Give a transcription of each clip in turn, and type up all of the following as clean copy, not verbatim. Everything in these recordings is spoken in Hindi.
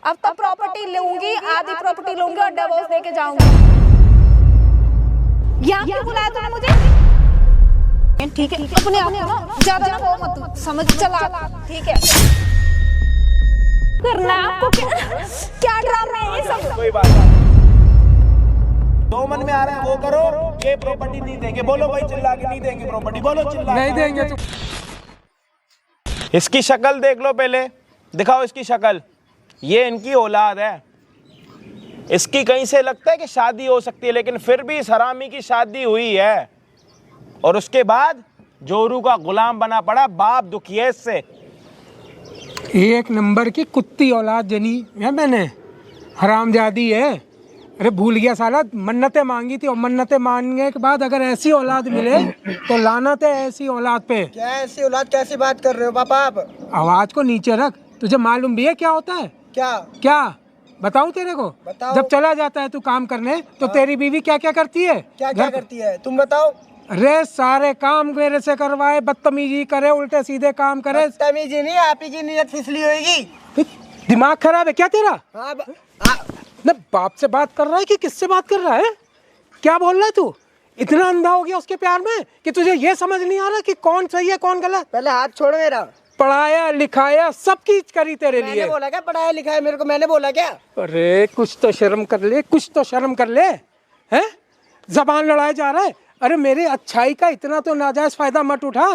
अब तो प्रॉपर्टी लूंगी, आधी प्रॉपर्टी लूंगी और डिवोर्स देके जाऊंगी। यहाँ क्यों बुलाया तूने मुझे? ठीक है, अपने आप को ना ज्यादा ना वो मत समझ, चला ठीक है। करना आपको क्या ड्रामा है ये सब? कोई बात नहीं, जो मन में आ रहा है वो करो। ये प्रॉपर्टी नहीं देंगे, बोलो भाई चिल्ला के नहीं देंगे प्रॉपर्टी, बोलो चिल्ला नहीं देंगे। तो इसकी शक्ल देख लो, पहले दिखाओ इसकी शक्ल। ये इनकी औलाद है। इसकी कहीं से लगता है कि शादी हो सकती है, लेकिन फिर भी इस हरामी की शादी हुई है और उसके बाद जोरू का गुलाम बना पड़ा। बाप दुखी है इससे। एक नंबर की कुत्ती औलाद जनी है मैंने, हरामजादी है। अरे भूल गया साला, मन्नतें मांगी थी और मन्नतें मांगने के बाद अगर ऐसी औलाद मिले तो लानत है ऐसी औलाद पे। क्या ऐसी औलाद, कैसी बात कर रहे हो पापा आप? आवाज को नीचे रख। तुझे मालूम भी है क्या होता है? क्या क्या बताऊं तेरे को? बताओ। जब चला जाता है तू काम करने तो तेरी बीवी क्या क्या करती है? क्या क्या करती है तुम बताओ? अरे सारे काम मेरे से करवाए, बदतमीजी करे, उल्टे सीधे काम करे। बदतमीजी नहीं, आप ही की नीयत फिसली होगी। दिमाग खराब है क्या तेरा? हाँ न बाप से बात कर रहा है कि किससे बात कर रहा है? क्या बोल रहा है तू? इतना अंधा हो गया उसके प्यार में कि तुझे ये समझ नहीं आ रहा कि कौन सही है कौन गलत? पहले हाथ छोड़ मेरा। पढ़ाया लिखाया सब चीज करी तेरे लिए। मैंने बोला क्या पढ़ाया लिखाया मेरे को? मैंने बोला क्या? अरे कुछ तो शर्म कर ले, कुछ तो शर्म कर ले। हैं? जबान लड़ाया जा रहा है। अरे मेरी अच्छाई का इतना तो नाजायज फायदा मत उठा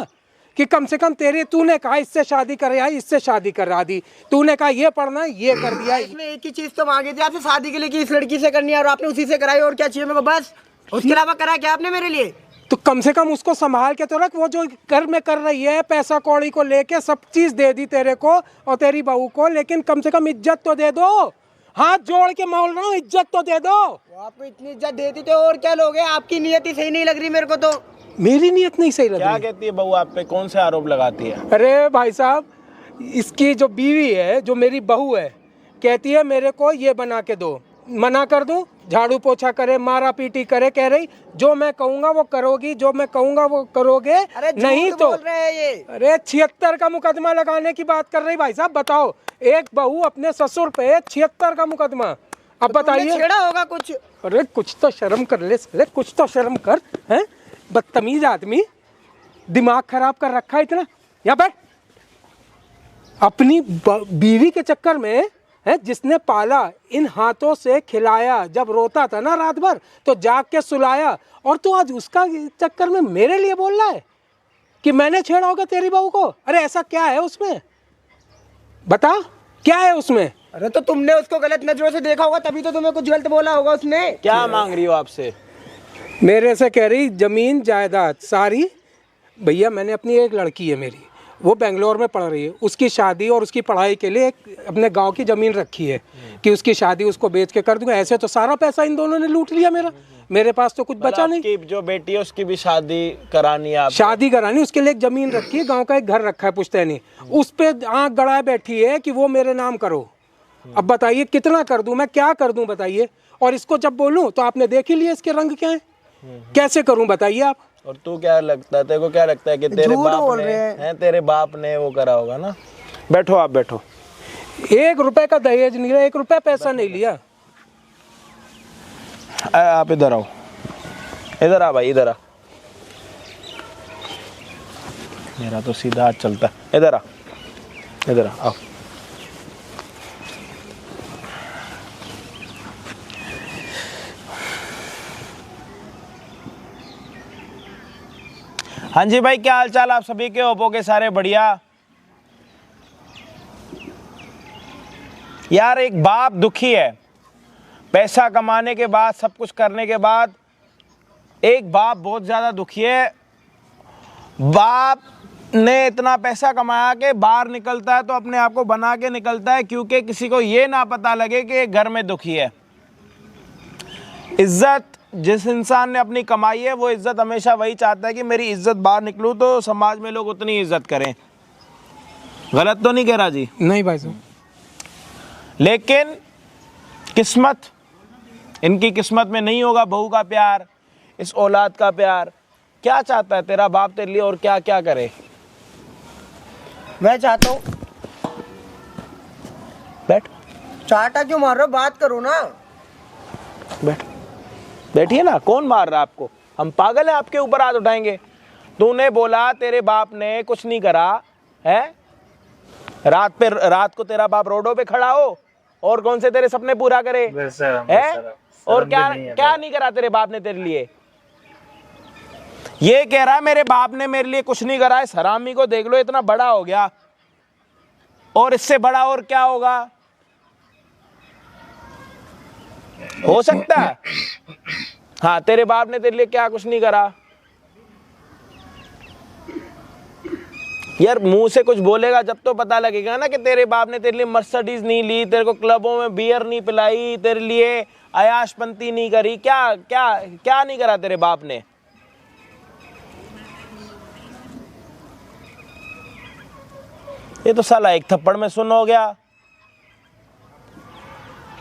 कि कम से कम तूने कहा इससे शादी कर आई, इससे शादी करा दी। तूने कहा ये पढ़ना है, ये कर दिया। इसमें एक ही चीज तो मांगी थी आपसे शादी के लिए कि इस लड़की से करनी है, और आपने उसी से कराई। और क्या चाहिए मेरे को? बस उसके अलावा करा क्या आपने मेरे लिए? तो कम से कम उसको संभाल के तो रख। वो जो घर में कर रही है पैसा कौड़ी को लेके सब चीज दे दी तेरे को और तेरी बहू को, लेकिन कम से कम इज्जत तो दे दो। हाथ जोड़ के बोल रहा हूँ, इज्जत तो दे दो। वो आपको इतनी इज्जत देती तो और क्या लोगे? आपकी नियत ही सही नहीं लग रही मेरे को तो। मेरी नियत नहीं सही लग क्या रही? कहती है बहू आप पे? कौन से आरोप लगाती है? अरे भाई साहब, इसकी जो बीवी है, जो मेरी बहू है, कहती है मेरे को ये बना के दो। मना कर दूं? झाड़ू पोछा करे, मारा पीटी करे। कह रही जो मैं कहूँगा वो करोगी, जो मैं कहूँगा वो करोगे। अरे नहीं तो बोल रहे हैं ये। अरे 76 का मुकदमा लगाने की बात कर रही। भाई साहब बताओ, एक बहू अपने ससुर पे 76 का मुकदमा। अब बताइए, छेड़ा होगा कुछ? अरे कुछ तो शर्म कर ले साले, कुछ तो शर्म कर। हैं? बदतमीज आदमी, दिमाग खराब कर रखा है इतना। यहाँ बैठ। अपनी बीवी के चक्कर में है, जिसने पाला, इन हाथों से खिलाया, जब रोता था ना रात भर तो जाग के सुलाया, और तू आज उसका चक्कर में मेरे लिए बोल रहा है कि मैंने छेड़ा होगा तेरी बहू को? अरे ऐसा क्या है उसमें? बता क्या है उसमें? अरे तो तुमने उसको गलत नजरों से देखा होगा, तभी तो तुम्हें कुछ गलत बोला होगा उसने। क्या मांग रही हो आपसे? मेरे से कह रही जमीन जायदाद सारी। भैया मैंने अपनी एक लड़की है मेरी, वो बेंगलोर में पढ़ रही है। उसकी शादी और उसकी पढ़ाई के लिए एक अपने गांव की ज़मीन रखी है कि उसकी शादी उसको बेच के कर दूंगा। ऐसे तो सारा पैसा इन दोनों ने लूट लिया मेरा। मेरे पास तो कुछ बचा नहीं। आपकी जो बेटी है उसकी भी शादी करानी है आप? शादी करानी, उसके लिए एक ज़मीन रखी है, गांव का एक घर रखा है पुश्तैनी, उस पर आँख गड़ाए बैठी है कि वो मेरे नाम करो। अब बताइए कितना कर दूं मैं, क्या कर दूं बताइए? और इसको जब बोलूं तो आपने देख ही लिया इसके रंग क्या है। कैसे करूं बताइए आप? और तू क्या लगता है, तेरे को क्या लगता है कि तेरे बाप ने हैं, तेरे बाप ने वो करा होगा ना? बैठो आप बैठो। 1 रुपए का दहेज नहीं लिया, 1 रुपए पैसा नहीं लिया। आप इधर आओ, इधर आ भाई, इधर आ। मेरा तो सीधा हाथ चलता है। इधर आ, इधर आओ। हाँ जी भाई, क्या हाल चाल आप सभी के? ओप्पो के सारे बढ़िया? यार एक बाप दुखी है, पैसा कमाने के बाद, सब कुछ करने के बाद एक बाप बहुत ज़्यादा दुखी है। बाप ने इतना पैसा कमाया कि बाहर निकलता है तो अपने आप को बना के निकलता है, क्योंकि किसी को ये ना पता लगे कि घर में दुखी है। इज्जत जिस इंसान ने अपनी कमाई है, वो इज्जत हमेशा वही चाहता है कि मेरी इज्जत बाहर निकलूँ तो समाज में लोग उतनी इज्जत करें। गलत तो नहीं कह रहा जी? नहीं भाई साहब। लेकिन किस्मत, इनकी किस्मत में नहीं होगा बहू का प्यार, इस औलाद का प्यार। क्या चाहता है तेरा बाप तेरे लिए और क्या क्या करे? मैं चाहता हूँ बैठ। चाटा क्यों मार रहे हो? बात करो ना। बैठ बैठिए ना, कौन मार रहा है आपको? हम पागल हैं आपके ऊपर हाथ उठाएंगे? तूने बोला तेरे बाप ने कुछ नहीं करा है, रात को तेरा बाप रोडों पे खड़ा हो और कौन से तेरे सपने पूरा करे है? और क्या नहीं करा तेरे बाप ने तेरे लिए? ये कह रहा है मेरे बाप ने मेरे लिए कुछ नहीं करा। इस हरामी को देख लो, इतना बड़ा हो गया और इससे बड़ा और क्या होगा? हो सकता है? हाँ, तेरे बाप ने तेरे लिए क्या कुछ नहीं करा? यार मुंह से कुछ बोलेगा जब तो पता लगेगा ना कि तेरे बाप ने तेरे लिए मर्सिडीज नहीं ली, तेरे को क्लबों में बियर नहीं पिलाई, तेरे लिए अयाशपंती नहीं करी। क्या क्या क्या नहीं करा तेरे बाप ने? ये तो साला एक थप्पड़ में सुन हो गया।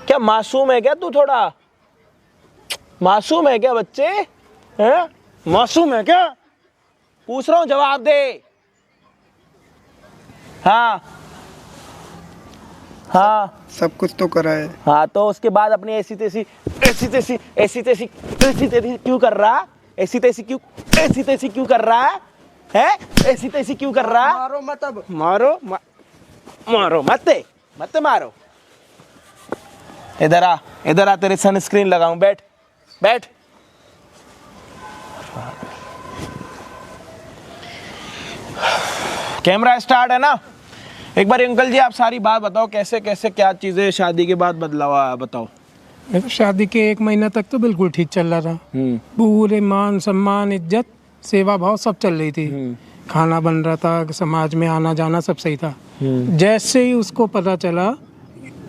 क्या मासूम है क्या तू? थोड़ा मासूम है क्या बच्चे? हैं? मासूम है क्या? पूछ रहा हूं, जवाब दे। हाँ हाँ सब कुछ तो करा है। हाँ, तो उसके बाद अपनी ऐसी तैसी क्यों कर रहा? ऐसी तैसी क्यों कर रहा है? ऐसी तैसी क्यों कर रहा? मारो मत अब। मारो मत मारो। इधर आ, तेरे सनस्क्रीन लगाऊं। बैठ। कैमरा स्टार्ट है ना? एक बार अंकल जी आप सारी बात बताओ, कैसे कैसे क्या चीजें शादी के बाद बदलाव आया, बताओ। देखो, शादी के 1 महीना तक तो बिल्कुल ठीक चल रहा था। पूरे मान सम्मान इज्जत सेवा भाव सब चल रही थी। खाना बन रहा था, समाज में आना जाना सब सही था। जैसे ही उसको पता चला,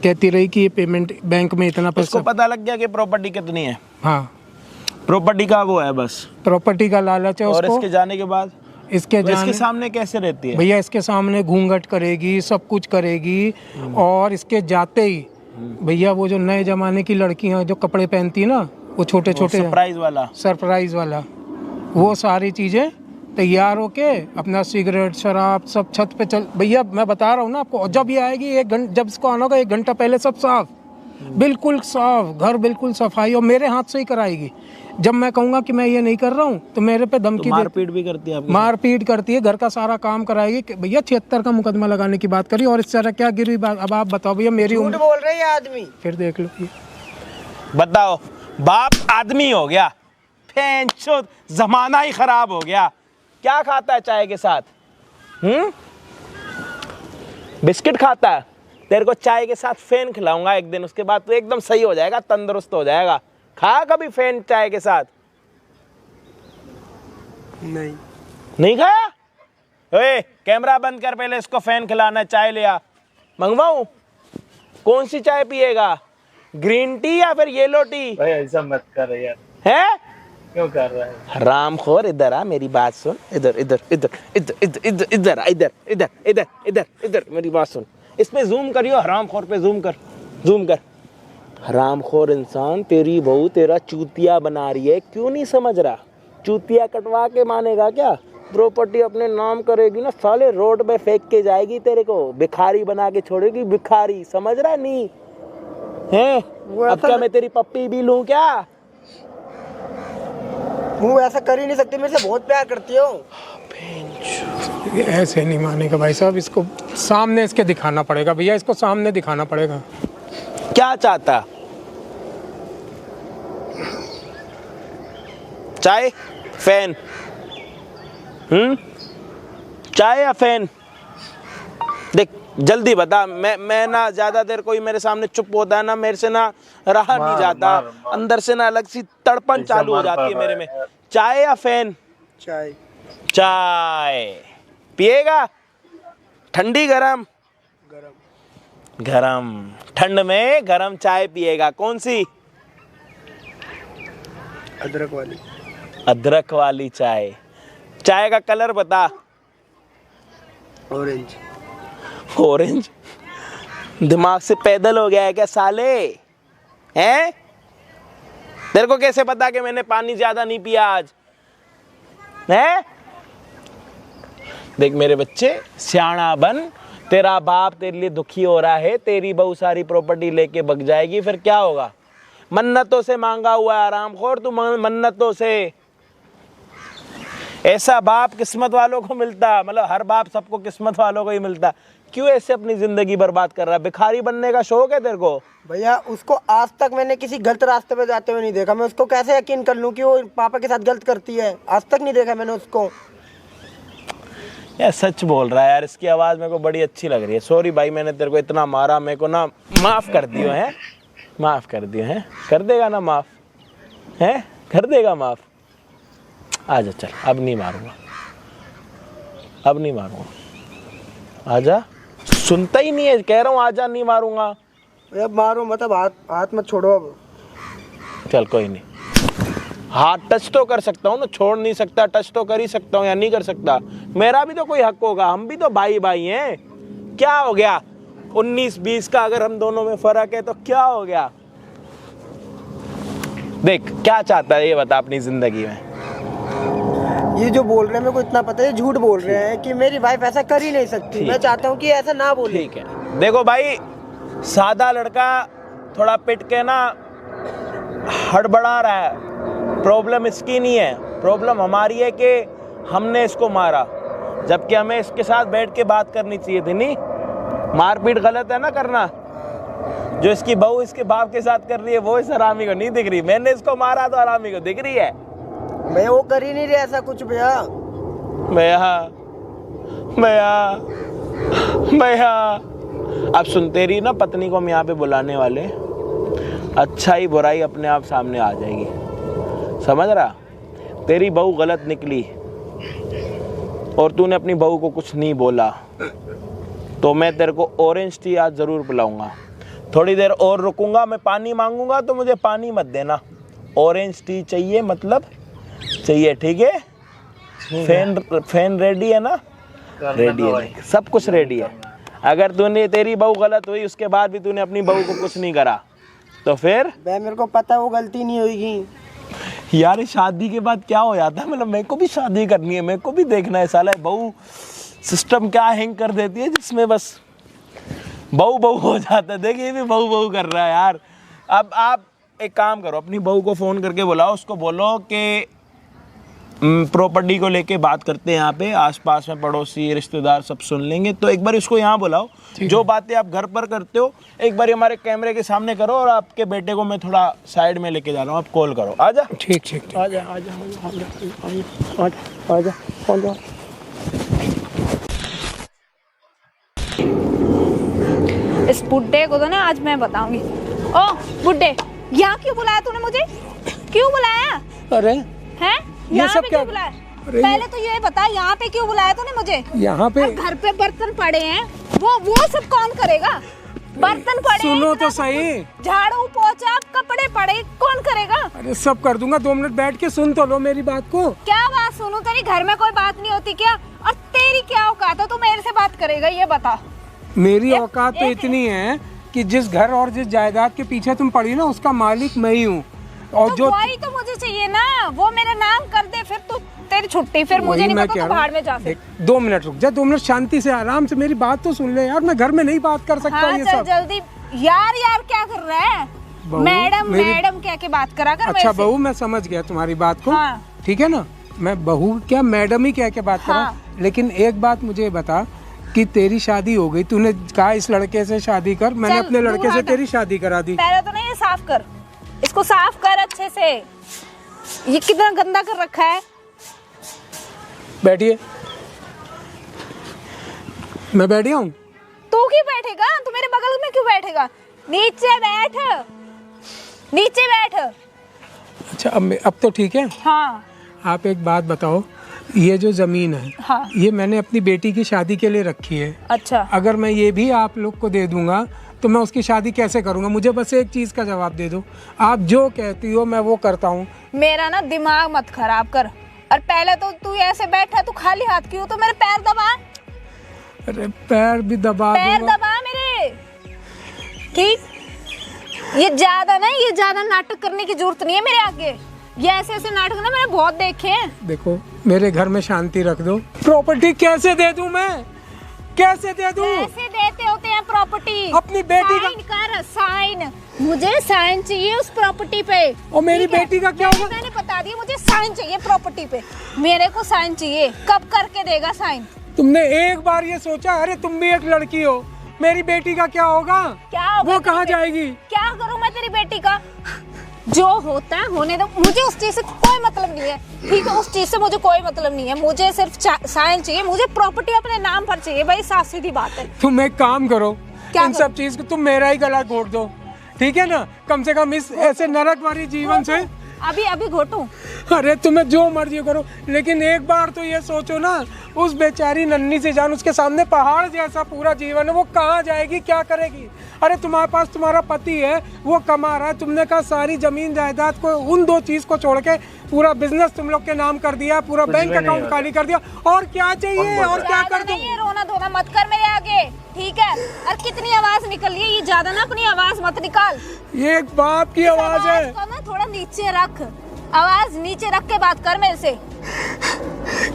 कहती रही कि ये पेमेंट बैंक में इतना पैसा, उसको पता लग गया कि प्रॉपर्टी कितनी है। हाँ, प्रॉपर्टी का वो है बस, प्रॉपर्टी का लालच है और उसको। इसके जाने के बाद इसके सामने कैसे रहती है? भैया इसके सामने घूंघट करेगी, सब कुछ करेगी। और इसके जाते ही भैया वो जो नए जमाने की लड़कियां जो कपड़े पहनती है ना, वो छोटे छोटे सरप्राइज वाला वो सारी चीजें तैयार होके अपना सिगरेट शराब सब छत पे चल। भैया मैं बता रहा हूँ ना आपको, और जब ये आएगी जब इसको आना होगा 1 घंटा पहले सब साफ, बिल्कुल साफ घर, बिल्कुल सफाई, और मेरे हाथ से ही कराएगी। जब मैं कहूँगा कि मैं ये नहीं कर रहा हूँ तो मेरे पे धमकी मारपीट भी करती है। मारपीट करती है, घर का सारा काम कराएगी। भैया 76 का मुकदमा लगाने की बात करी, और इस तरह क्या गिरी बात? अब आप बताओ भैया, मेरी उम्र बोल रहे हैं आदमी। फिर देख लो, बताओ, बाप आदमी हो गया, जमाना ही खराब हो गया। क्या खाता है चाय के साथ? बिस्किट खाता है। तेरे को चाय के साथ फेन खिलाऊंगा एक दिन, उसके बाद तो एकदम सही हो जाएगा, तंदुरुस्त हो जाएगा। खा कभी फेन चाय के साथ? नहीं खाया? ओए कैमरा बंद कर, पहले इसको फैन खिलाना। चाय ले आ, मंगवाऊं? कौन सी चाय पिएगा, ग्रीन टी या फिर येलो टी? भाई ऐसा मत कर यार। है क्यों कर रहा है? हरामखोर, इधर आ, मेरी बात सुन। इधर मेरी बात सुन। इसमें जूम करियो, हरामखोर पे जूम कर। हरामखोर इंसान, तेरी बहू तेरा चूतिया बना रही है, क्यों नहीं समझ रहा? चूतिया कटवा के मानेगा क्या? प्रॉपर्टी अपने नाम करेगी ना साले, रोड पे फेंक के जाएगी, तेरे को भिखारी बना के छोड़ेगी। भिखारी, समझ रहा नहीं है? अब क्या मैं तेरी पप्पी भी लूं क्या? वो ऐसा कर ही नहीं सकती, मेरे से बहुत प्यार करती हो। ऐसे नहीं मानेगा भाई साहब, इसको सामने इसके दिखाना पड़ेगा। भैया इसको सामने दिखाना पड़ेगा। क्या चाहता? चाय फैन? चाय या फैन? देख जल्दी बता। मैं ना ज्यादा देर कोई मेरे सामने चुप होता है ना, मेरे से ना रहा नहीं जाता। अंदर से ना अलग सी तड़पन चालू हो जाती है मेरे में। चाय या फैन? चाय। चाय पिएगा? ठंडी गरम? गरम। ठंड में गरम चाय पिएगा। कौन सी? अदरक वाली चाय। चाय का कलर बता। ऑरेंज? दिमाग से पैदल हो गया है क्या साले? हैं? तेरे को कैसे पता कि मैंने पानी ज्यादा नहीं पिया आज? हैं? देख मेरे बच्चे, सियाना बन, तेरा बाप तेरे लिए दुखी हो रहा है, तेरी बहू सारी प्रॉपर्टी लेके भग जाएगी, फिर क्या होगा? मन्नतों से मांगा हुआ है आरामखोर तू, मन्नतों से। ऐसा बाप किस्मत वालों को मिलता, मतलब हर बाप सबको किस्मत वालों को ही मिलता। क्यों ऐसे अपनी जिंदगी बर्बाद कर रहा है? भिखारी बनने का शौक है तेरे को? भैया उसको आज तक मैंने किसी गलत रास्ते पे जाते हुए नहीं देखा। मैं उसको कैसे यकीन कर लूं कि वो पापा के साथ गलत करती है? आज तक नहीं देखा मैंने उसको। यार सच बोल रहा है यार, इसकी आवाज़ मेरे को बड़ी अच्छी लग रही है। सॉरी भाई, मैंने तेरे को इतना मारा, मेरे को ना माफ़ कर दियो है, माफ़ कर दियो है। कर देगा ना माफ़? है कर देगा माफ़? आजा चल, अब नहीं मारूंगा, अब नहीं मारूंगा। आजा, सुनता ही नहीं है, कह रहा हूँ आजा, नहीं मारूंगा। भैया मारो मतलब हाथ मत छोड़ो अब। चल कोई नहीं, हाथ टच तो कर सकता हूँ ना, छोड़ नहीं सकता, टच तो कर ही सकता हूँ, या नहीं कर सकता? मेरा भी तो कोई हक होगा, हम भी तो भाई भाई हैं। क्या हो गया 19-20 का अगर हम दोनों में फर्क है तो क्या हो गया? देख क्या चाहता है ये बता अपनी जिंदगी में। ये जो बोल रहे हैं मेरे को इतना पता है, झूठ बोल रहे हैं कि मेरी वाइफ ऐसा कर ही नहीं सकती। मैं चाहता हूँ कि ऐसा ना बोले। ठीक है, देखो भाई, सादा लड़का थोड़ा पिट के ना हड़बड़ा रहा है। प्रॉब्लम इसकी नहीं है, प्रॉब्लम हमारी है कि हमने इसको मारा, जबकि हमें इसके साथ बैठ के बात करनी चाहिए थी। नहीं, मारपीट गलत है ना करना। जो इसकी बहू इसके बाप के साथ कर रही है वो इस हरामी को नहीं दिख रही। मैंने इसको मारा तो हरामी को दिख रही है। मैं वो कर ही नहीं रहा ऐसा कुछ। भैया भैया अब सुन, तेरी ना पत्नी को हम यहाँ पे बुलाने वाले, अच्छाई बुराई अपने आप सामने आ जाएगी, समझ रहा? तेरी बहू गलत निकली और तूने अपनी बहू को कुछ नहीं बोला तो मैं तेरे को ऑरेंज टी आज ज़रूर पिलाऊंगा। थोड़ी देर और रुकूंगा, मैं पानी मांगूंगा तो मुझे पानी मत देना, ऑरेंज टी चाहिए, मतलब चाहिए, ठीक है? फैन रेडी है ना? रेडी है, सब कुछ रेडी है। अगर तूने, तेरी बहू गलत हुई उसके बाद भी तूने अपनी बहू को कुछ नहीं करा तो फिर? भैया मेरे को पता है वो गलती नहीं होगी। यार शादी के बाद क्या हो जाता है, मतलब मेरे को भी शादी करनी है, मेरे को भी देखना है साला बहू सिस्टम क्या हैंग कर देती है जिसमें बस बहू हो जाता है। देखिए ये भी बहू कर रहा है यार। अब आप एक काम करो, अपनी बहू को फ़ोन करके बुलाओ, उसको बोलो कि प्रॉपर्टी को लेके बात करते हैं यहाँ पे, आसपास में पड़ोसी रिश्तेदार सब सुन लेंगे, तो एक बार इसको यहाँ बुलाओ। जो बातें आप घर पर करते हो एक बार हमारे कैमरे के सामने करो, और आपके बेटे को मैं थोड़ा साइड में लेके जा रहा हूँ, आप कॉल करो। आजा। ठीक आजा। इस बुड्ढे को तो ना आज मैं बताऊंगी। ओ बुड्ढे, यहाँ क्यों बुलाया तूने मुझे? क्यों बुलाया? अरे हैं? ये यहाँ सब पे क्या? क्यों बुलाया? अरे पहले तो ये बता, यहाँ पे क्यों बुलाया तूने मुझे? यहाँ पे और घर पे बर्तन पड़े हैं, वो सब कौन करेगा? बर्तन पड़े हैं, सुनो इतना तो सही। झाड़ू पोछा कपड़े पड़े, कौन करेगा? अरे सब कर दूंगा, 2 मिनट बैठ के सुन तो लो मेरी बात को। क्या बात सुनूं? तेरी घर में कोई बात नहीं होती क्या? और तेरी क्या औकात है, तू मेरे से बात करेगा? ये बता। मेरी औकात तो इतनी है कि जिस घर और जिस जायदाद के पीछे तुम पड़ी ना, उसका मालिक मैं ही हूँ। और तो जो वही तो मुझे चाहिए ना, वो मेरा नाम कर दे, फिर तू तेरी छुट्टी, फिर मुझे नहीं पता, तो बाहर में जा से। 2 मिनट रुक जा, 2 मिनट शांति से आराम से मेरी बात तो सुन ले यार। मैं घर में नहीं बात कर सकता। हाँ, ये चल सब जल्दी। यार क्या कर रहा है? मैडम क्या के बात करा कर। अच्छा बहू, मैं समझ गया तुम्हारी बात को। हाँ। ठीक है ना, मैं बहू क्या मैडम ही कह के बात करा। हाँ। लेकिन एक बात मुझे बता कि तेरी शादी हो गई, तूने कहा इस लड़के से शादी कर, मैंने चल, अपने लड़के तू से हट। तेरी शादी करा दी। पहले तो नहीं ये साफ कर, इसको साफ कर अच्छे से। ये कितना गंदा कर रखा है। बैठिए। मैं बैठिया हूँ। तू क्यों बैठेगा? तू मेरे बगल में क्यों बैठेगा? नीचे बैठ, नीचे बैठ। अच्छा अब तो ठीक है। हाँ। आप एक बात बताओ, ये जो जमीन है, हाँ। ये मैंने अपनी बेटी की शादी के लिए रखी है। अच्छा। अगर मैं ये भी आप लोग को दे दूंगा तो मैं उसकी शादी कैसे करूंगा? मुझे बस एक चीज का जवाब दे दो। आप जो कहती हो मैं वो करता हूँ। मेरा ना दिमाग मत खराब कर। और पहले तो तू ऐसे बैठा, तू खाली हाथ क्यों? तो मेरे पैर दबा। अरे पैर भी दबा पैर दूंगा। दबा मेरे, ठीक? ये ज्यादा नाटक करने की जरूरत नहीं है मेरे आगे। ये ऐसे नाटक ना मैंने बहुत देखे हैं। देखो मेरे घर में शांति रख दो। प्रॉपर्टी कैसे दे दूं मैं? कैसे दे दूं? कैसे देते होते हैं प्रॉपर्टी? अपनी बेटी का- साइन कर, साइन। मुझे साइन चाहिए उस प्रॉपर्टी पे। और मेरी ठीक है? बेटी का क्या होगा? मैंने बता दिया, मुझे साइन चाहिए प्रॉपर्टी पे। मेरे को साइन चाहिए। कब करके देगा साइन? तुमने एक बार ये सोचा? अरे तुम भी एक लड़की हो, मेरी बेटी का क्या होगा? क्या होगा? वो तेरी कहाँ बेटी? जाएगी? क्या करूं मैं तेरी बेटी का? जो होता है होने दो, मुझे उस चीज से कोई मतलब नहीं है। ठीक है, उस चीज से मुझे कोई मतलब नहीं है। मुझे सिर्फ साइन चाहिए, मुझे प्रॉपर्टी अपने नाम पर चाहिए भाई, साफ सीधी बात है। तुम एक काम करो, क्या इन सब चीज को तुम मेरा ही गला घोट दो, ठीक है ना? कम से कम इस ऐसे नरक वाली जीवन से। अभी अभी घोटूं? अरे तुम्हें जो मर्जी करो, लेकिन एक बार तो ये सोचो ना, उस बेचारी नन्ही सी जान, उसके सामने पहाड़ जैसा पूरा जीवन है, वो कहाँ जाएगी, क्या करेगी? अरे तुम्हारे पास तुम्हारा पति है, वो कमा रहा है, तुमने कहा सारी जमीन जायदाद को, उन 2 चीज को छोड़ के पूरा बिजनेस तुम लोग के नाम कर दिया, पूरा बैंक अकाउंट खाली कर दिया, और क्या चाहिए? और क्या कर दूं? नहीं, रोना धोना मत कर मेरे आगे, ठीक है? और कितनी आवाज निकल रही है, ये ज्यादा ना अपनी आवाज मत निकाल। ये एक बाप की आवाज है। को ना थोड़ा नीचे रख, आवाज नीचे रख के बात कर मेरे से।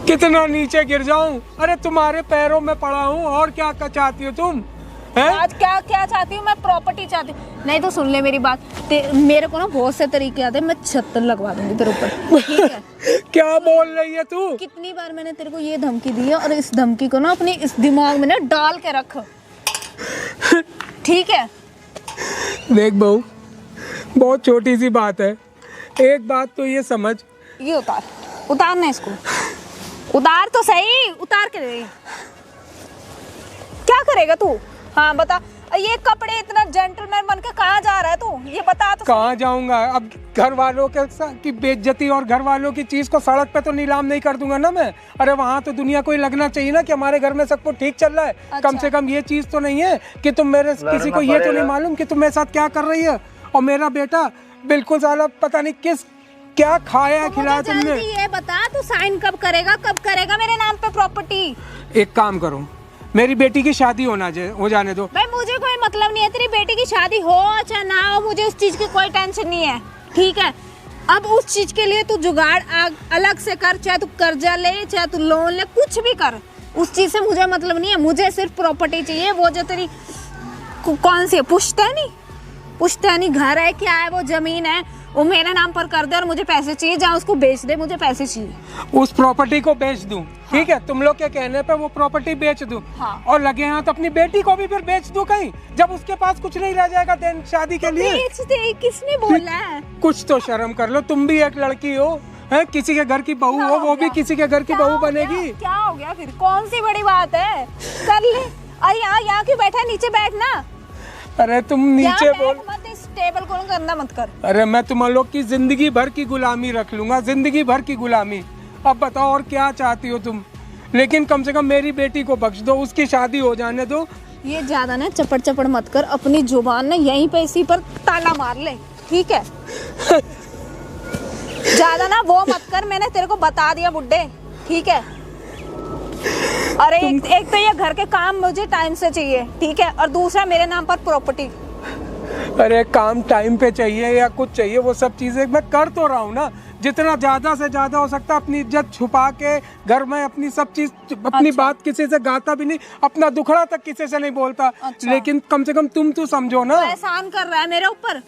कितना नीचे गिर जाऊं? अरे तुम्हारे पैरों में पड़ा हूं, और क्या चाहती हो तुम? हैं? आज क्या क्या चाहती हूँ मैं? प्रॉपर्टी चाहती हूँ। नहीं तो सुन ले मेरी बात, मेरे को ना बहुत से तरीके आते हैं, मैं 76 लगवा दूंगी तेरे ऊपर, ठीक है? क्या बोल रही है तू? कितनी बार मैंने तेरे को ये धमकी दी है, और इस धमकी को ना अपने इस दिमाग में ना डाल के रख, ठीक है? देख बहू, बहुत छोटी सी बात है, एक बात तो ये समझ। ये उतार, उतारना इसको, उतार तो सही, उतार के दे। क्या करेगा तू? हाँ बता। ये कपड़े इतना जेंटलमैन बन के कहाँ जा रहा है तू? ये बता तो। कहाँ जाऊंगा? अब घर वालों की बेइज्जती और घर वालों की चीज को सड़क पे तो नीलाम नहीं कर दूंगा ना मैं। अरे वहाँ तो दुनिया को ही लगना चाहिए ना कि हमारे घर में सब कुछ ठीक चल रहा है। अच्छा। कम से कम ये चीज तो नहीं है कि तुम मेरे किसी को ये तो नहीं मालूम कि तुम मेरे साथ क्या कर रही है। और मेरा बेटा बिल्कुल साला पता नहीं क्या खाया है, खिलाया मुझे तुमने। जल्दी ये बता, तू साइन कब करेगा? कब करेगा मेरे नाम पे प्रॉपर्टी? एक काम करो, मेरी बेटी की शादी हो जाने दो। भाई मुझे कोई मतलब नहीं है तेरी बेटी की शादी हो चाहे ना हो, मुझे उस चीज की कोई टेंशन नहीं है, ठीक है? अब उस चीज के लिए तू जुगाड़ अलग से कर, चाहे तू कर्जा ले, चाहे तू लोन ले, कुछ भी कर, उस चीज से मुझे मतलब नहीं है। मुझे सिर्फ प्रॉपर्टी चाहिए। वो जो तेरी कौन सी है, पुश्तैनी घर है, क्या है वो, जमीन है, वो मेरे नाम पर कर दे, और मुझे पैसे चाहिए। जहाँ उसको बेच दे, मुझे पैसे चाहिए। उस प्रॉपर्टी को बेच दूं, ठीक है? तुम लोग के कहने पे वो प्रॉपर्टी बेच दूं, हाँ। और लगे हाथ अपनी बेटी को भी फिर बेच दूं कहीं, जब उसके पास कुछ नहीं रह जाएगा देन शादी के लिए। बेच दे, किसने बोला है? कुछ तो शर्म कर लो, तुम भी एक लड़की हो, है? किसी के घर की बहू हो, वो भी किसी के घर की बहू बनेगी। क्या हो गया फिर? कौन सी बड़ी बात है? कर ले। अरे यहाँ क्यों बैठा है? नीचे बैठना। अरे तुम नीचे बोल मत, इस टेबल को गंदा मत कर। अरे मैं तुम लोग की जिंदगी भर की गुलामी रख लूंगा, जिंदगी भर की गुलामी। अब बताओ और क्या चाहती हो तुम? लेकिन कम से कम मेरी बेटी को बख्श दो, उसकी शादी हो जाने दो। ये ज्यादा ना चपड़ चपड़ मत कर, अपनी जुबान ना यहीं पे इसी पर ताला मार ले, ठीक है? ज्यादा ना वो मत कर, मैंने तेरे को बता दिया बुड्ढे, ठीक है? अरे एक तो ये घर के काम मुझे टाइम से चाहिए, ठीक है? और दूसरा मेरे नाम पर प्रॉपर्टी। अरे काम टाइम पे चाहिए या कुछ चाहिए, वो सब चीजें मैं कर तो रहा हूँ ना, जितना ज्यादा से ज्यादा हो सकता है। अपनी इज्जत छुपा के घर में अपनी सब चीज, अपनी अच्छा। बात किसी से गाता भी नहीं, अपना दुखड़ा तक किसी से नहीं बोलता। अच्छा। लेकिन कम से कम तुम तो समझो ना। एहसान कर रहा है मेरे ऊपर,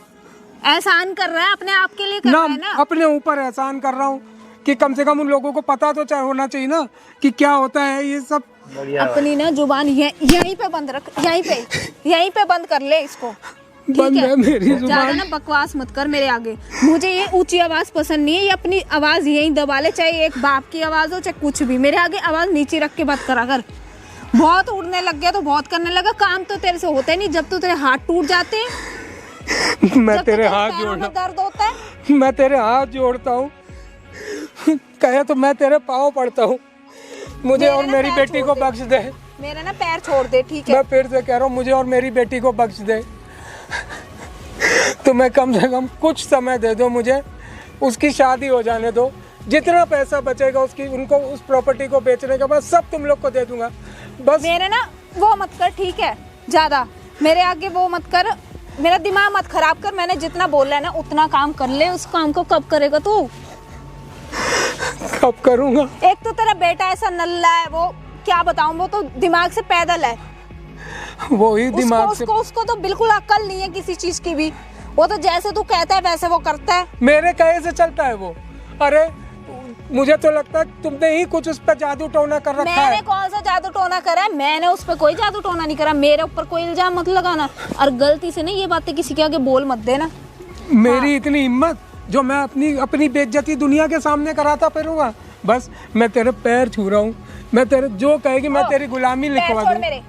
एहसान कर रहा है, अपने आप के लिए कर रहा है ना। अपने ऊपर एहसान कर रहा हूँ कि कम से कम उन लोगों को पता तो होना चाहिए ना कि क्या होता है ये सब। अपनी ना जुबान यहीं पे बंद रख, यहीं पे बंद कर ले इसको, ठीक बंद है मेरी ज्यादा जुबान। ना बकवास मत कर मेरे आगे। मुझे ये ऊंची आवाज पसंद नहीं है, ये अपनी आवाज यहीं दबा ले, चाहे एक बाप की आवाज हो चाहे कुछ भी। मेरे आगे आवाज नीचे रख के बात करा कर। बहुत उड़ने लग गया तो बहुत करने लगा, काम तो तेरे से होता ही नहीं। जब तो तेरे हाथ टूट जाते हैं, मैं जब तो तेरे हाथ पैरों में जोड़ता दर्द होता है, मैं तेरे हाथ जोड़ता हूँ, कहे तो मैं तेरे पाँव पड़ता हूँ, मुझे मेरे और ना मेरी पैर बेटी को छोड़ दे। बख्श दे। मेरा ना पैर छोड़ दे, ठीक है? मैं फिर से कह रहा हूँ, मुझे और मेरी बेटी को बख्श दे। तुम्हें कम से कम कुछ समय दे दो मुझे, उसकी शादी हो जाने दो। जितना पैसा बचेगा उसकी, उनको उस प्रॉपर्टी को बेचने के बाद सब तुम लोग को दे दूंगा। बस मेरे ना वो मत कर, ठीक है? ज्यादा मेरे आगे वो मत कर, मेरा दिमाग मत खराब कर। मैंने जितना बोला है ना उतना काम कर ले। उस काम को कब करेगा तू? कब करूंगा? एक तो तेरा बेटा ऐसा नल्ला है, वो क्या बताऊं, वो तो दिमाग से पैदल है। वो ही दिमाग से। उसको तो बिल्कुल अक्ल नहीं है किसी चीज की भी। वो तो जैसे तू कहता है वैसे वो करता है। मेरे कहे से चलता है वो। अरे मुझे तो लगता है तुमने ही कुछ उस पर जादू टोना कर रखा मैंने है। कौन सा जादू टोना करा है? मैंने उस पर कोई जादू टोना नहीं करा। मेरे ऊपर कोई इल्जाम मत लगाना, और गलती से नहीं ये बातें किसी के आगे बोल मत देना। मेरी इतनी हिम्मत जो मैं अपनी बेइज्जती दुनिया के सामने कराता फिरूंगा। बस मैं तेरे पैर छू रहा हूँ, मैं तेरे जो कहेगी मैं तेरी गुलामी लिखवा छोड़ दूँ। मेरे।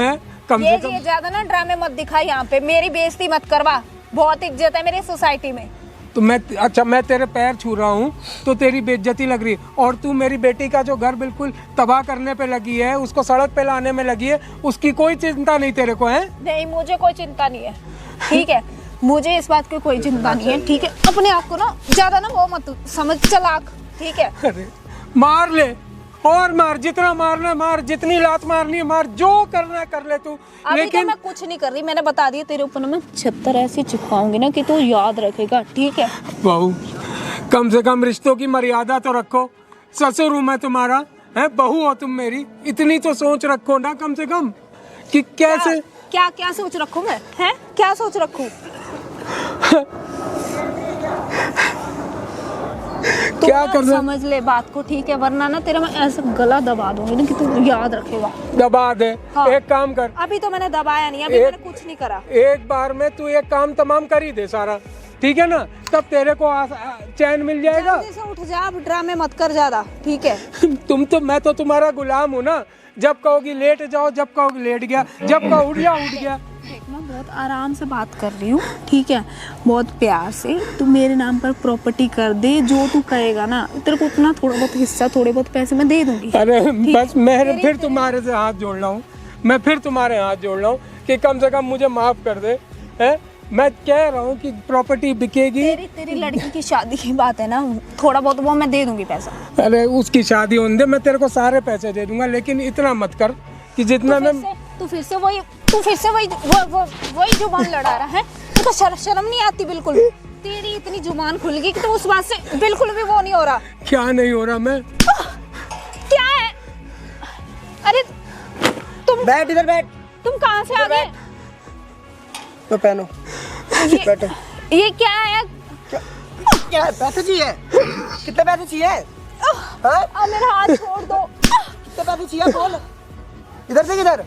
हैं? कम से कम ये ज्यादा ना ड्रामे मत दिखा यहाँ पे, मेरी बेइज्जती मत करवा। बहुत इज्जत है मेरी सोसाइटी में। तो मैं तेरे पैर छू रहा हूँ तो तेरी बेइज्जती लग रही है, और तू मेरी बेटी का जो घर बिल्कुल तबाह करने पे लगी है, उसको सड़क पे लाने में लगी है, उसकी कोई चिंता नहीं तेरे को है? नहीं, मुझे कोई चिंता नहीं है, ठीक है। मुझे इस बात की कोई चिंता नहीं है, ठीक है। अपने आप को ना ज्यादा ना वो मत समझ चालाक, ठीक है। अरे मार ले और मार, जितना मारना है मार, जितनी लात मारनी है मार, जो करना है कर ले तू। अभी लेकिन तो मैं कुछ नहीं कर रही, मैंने बता दिया तेरे ऊपर ना मैं 76 ऐसी चिपकाऊंगी ना कि तू याद रखेगा, ठीक है। बहू, कम से कम रिश्तों की मर्यादा तो रखो। ससुर हूँ मैं तुम्हारा, है बहू हो तुम मेरी, इतनी तो सोच रखो ना कम से कम कि कैसे। क्या क्या सोच रखूं मैं, हैं? क्या सोच रखूं? क्या कर रहे? समझ ले बात को, ठीक है, वरना ना तेरा मैं ऐसा गला दबा दूंगी ना कि तू याद रखेगा। दबा दे। हाँ। एक काम कर, अभी तो मैंने दबाया नहीं, अभी मैंने कुछ नहीं करा। एक बार में तू एक काम तमाम कर ही दे सारा, ठीक है ना? तब तेरे को चैन मिल जाएगा। जल्दी से उठ जा, अब ड्रामे मत कर ज्यादा, ठीक है। मैं तो तुम्हारा गुलाम हूँ ना। जब कहोगी लेट जाओ, जब कहोगी लेट गया, जब कहो उठ जा उठ गया। देख, मैं बहुत आराम से बात कर रही हूँ, ठीक है, बहुत प्यार से। तू मेरे नाम पर प्रॉपर्टी कर दे, जो तू कहेगा ना, तेरे को उतना थोड़ा बहुत हिस्सा, थोड़े बहुत पैसे मैं दे दूंगी। अरे बस मैं फिर तुम्हारे से हाथ जोड़ रहा हूँ, मैं फिर तुम्हारे हाथ जोड़ रहा हूँ कि कम से कम मुझे माफ कर दे। है मैं कह रहा हूँ कि प्रॉपर्टी बिकेगी। तेरी लड़की की शादी की बात है ना, थोड़ा बहुत वो मैं दे दूंगी पैसा। अरे उसकी शादी होने दे, मैं तेरे को सारे पैसे दे दूंगा, लेकिन इतना मत कर कि जितना मैं। तू फिर से वही जुबान लड़ा रहा है। तू तो शर्म नहीं आती बिल्कुल। तेरी इतनी जुबान खुल गई कि तू उस बात से बिल्कुल भी वो नहीं हो रहा। क्या नहीं हो रहा? मैं क्या है? अरे तुम बैठ इधर बैठ। तुम कहाँ से आ गए? तो पहनो, बैठो। ये क्या है? क्या है? पैसे चाहिए? कितने पैसे चाहिए? हाँ? अब मेरा हाथ छोड़ दो। कितने पैसे चाहिए बोल। इधर देख, इधर।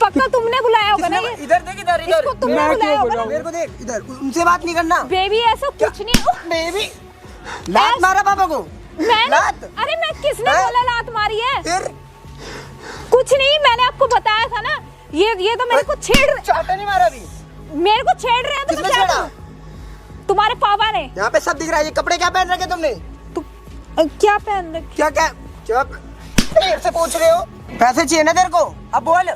पक्का तुमने बुलाया होगा ना ये? इधर देख, इधर इधर। इसको तुमने बुलाया होगा ना? मेरे को देख इधर, उनसे बात नहीं करना। बेबी ऐसा कुछ नहीं। बेबी लात मारा पापा को। लात? अरे मैं किसने बोला लात मारी है? फिर कुछ नहीं, मैंने आपको बताया था ना। ये तो मेरे को छेड़ रहे। चाटा नहीं मारा अभी। मेरे को छेड़ रहे हैं तो मैं किसने क्या छेड़ा? करूं? तुम्हारे पापा ने। यहाँ पे सब दिख रहा है। ये कपड़े क्या पहन रखे तुमने? क्या पहन रखे? क्या क्या चुप। देर से पूछ रहे हो? पैसे चाहिए ना तेरे को? अब बोल,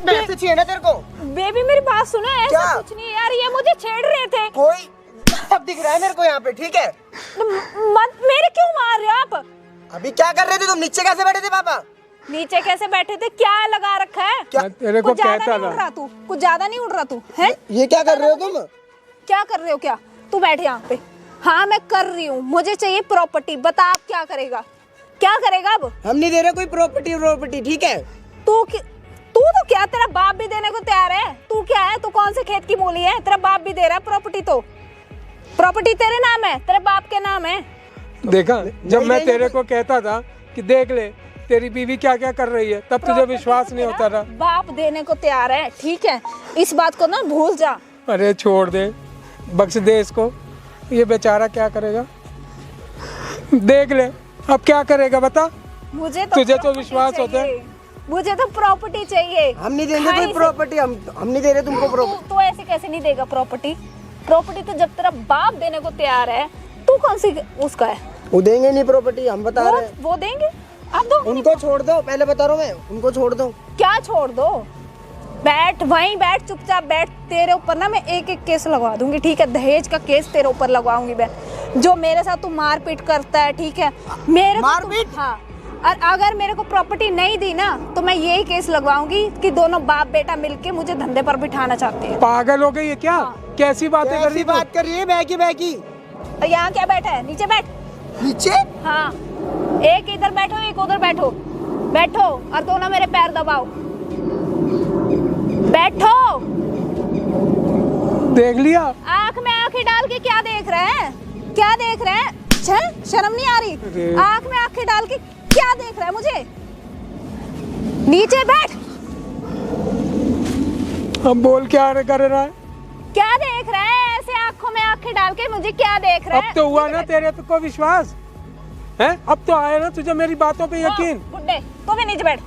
पैसे चाहिए ना तेरे को? बेबी मेरी बात सुनो, ऐसा क्या? कुछ नहीं यार, ये मुझे छेड़ रहे थे। कोई सब दिख रहा है मेरे को यहाँ पे, ठीक है? मेरे क्यों मार रहे हो आप? अभी क्या कर रहे थे तुम? नीचे कैसे बैठे थे पापा? नीचे कैसे बैठे थे? क्या लगा रखा है? मैं तेरे को कुछ ज्यादा कहता नहीं उड़ था। रहा तू, कुछ ज्यादा नहीं उड़ रहा तू, है? ये क्या कर रहे हो तुम? क्या कर रहे हो? क्या तू बैठ यहाँ पे। हाँ मैं कर रही हूँ, मुझे चाहिए प्रॉपर्टी। बता आप क्या करेगा? क्या करेगा अब? हम नहीं दे रहे कोई प्रॉपर्टी, ठीक है? तू तो क्या, तेरा बाप भी देने को तैयार है। तू क्या है? तू कौन से खेत की मूली है? तेरा बाप भी दे रहा है प्रॉपर्टी। तो प्रॉपर्टी तेरे नाम है, तेरे बाप के नाम है। देखा, जब मैं तेरे को कहता था कि देख ले तेरी बीवी क्या क्या कर रही है, तब तुझे विश्वास नहीं होता था। बाप देने को तैयार है, ठीक है, इस बात को ना भूल जा। अरे छोड़ दे, बख्श दे इसको, ये बेचारा क्या करेगा? देख ले अब क्या करेगा बता। मुझे तो तुझे तो प्रॉपर्टी विश्वास होता है? चाहिए। मुझे तो प्रॉपर्टी चाहिए। हम नहीं देंगे कोई प्रॉपर्टी, हम नहीं दे रहे तुमको प्रॉपर्टी। तो ऐसे कैसे नहीं देगा प्रॉपर्टी? प्रॉपर्टी तो जब तेरा बाप देने को तैयार है, तू कौन सी उसका है? वो देंगे नहीं प्रॉपर्टी, हम बता रहे हैं। वो देंगे? आप दो। उनको छोड़ दो, पहले बता रहा हूँ मैं, उनको छोड़ दो। क्या छोड़ दो? बैठ वहीं बैठ, चुपचाप बैठ। तेरे ऊपर ना मैं एक एक केस लगवा दूंगी, ठीक है? दहेज का केस तेरे ऊपर लगवाऊंगी मैं। जो मेरे साथ तू मारपीट करता है, ठीक है? मेरे मारपीट? हाँ, और अगर मेरे को प्रॉपर्टी नहीं दी ना तो मैं यही केस लगवाऊंगी कि दोनों बाप बेटा मिलके मुझे धंधे पर बिठाना चाहते हैं। पागल हो गई है क्या? कैसी बातें कर रही तू? बात कर रही है? बैकी और यहाँ क्या बैठा है? नीचे बैठ। नीचे? हाँ, एक इधर बैठो, एक उधर बैठो। बैठो और दोनों मेरे पैर दबाओ। बैठो। देख लिया? आंख में आंखें डाल के क्या देख रहे हैं? क्या देख रहे हैं? चल, शर्म नहीं आ रही? आंख में आंखें डाल के क्या देख रहा है मुझे? नीचे बैठ। अब बोल क्या कर रहा है? क्या देख रहा है ऐसे आंखों में आंखें डाल के? मुझे क्या देख रहा है? अब तो हुआ ना तेरे पे को विश्वास है? अब तो आया ना तुझे मेरी बातों पे यकीन? बुड्ढे, तू भी नीचे बैठ।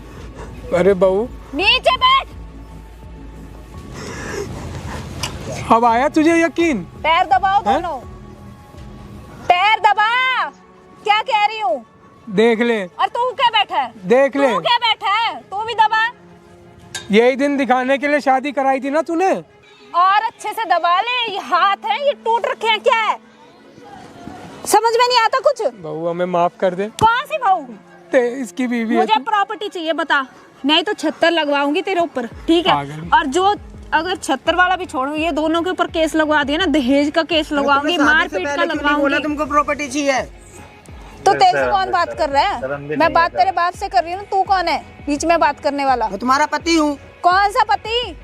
अरे बहू, नीचे बैठ। अब आया तुझे यकीन? पैर दबाओ दोनों। पैर दबा। क्या कह रही हूँ? देख ले। और तू क्या बैठा है? देख ले। तू क्या बैठा है? तू भी दबा। यही दिन दिखाने के लिए शादी कराई थी ना तूने? और अच्छे से दबा ले। ये हाथ है, ये टूट रखे हैं। क्या है? समझ में नहीं आता कुछ? बहू हमें माफ कर दे। कौन सी बहू? इसकी बीवी है मुझे तू। प्रॉपर्टी चाहिए, बता, नहीं तो 76 लगवाऊंगी तेरे ऊपर, ठीक है? पागल। और जो अगर 76 वाला भी छोड़ो, ये दोनों के ऊपर केस लगवा दिया ना, दहेज का केस लगवाऊंगी, मारपीट का लगवाऊंगी। तुमको प्रॉपर्टी चाहिए तो तेरे से कौन बात कर रहा है? मैं बात तेरे बाप से कर रही हूँ। तू कौन है बीच में बात करने वाला? मैं तुम्हारा पति हूँ। कौन सा पति?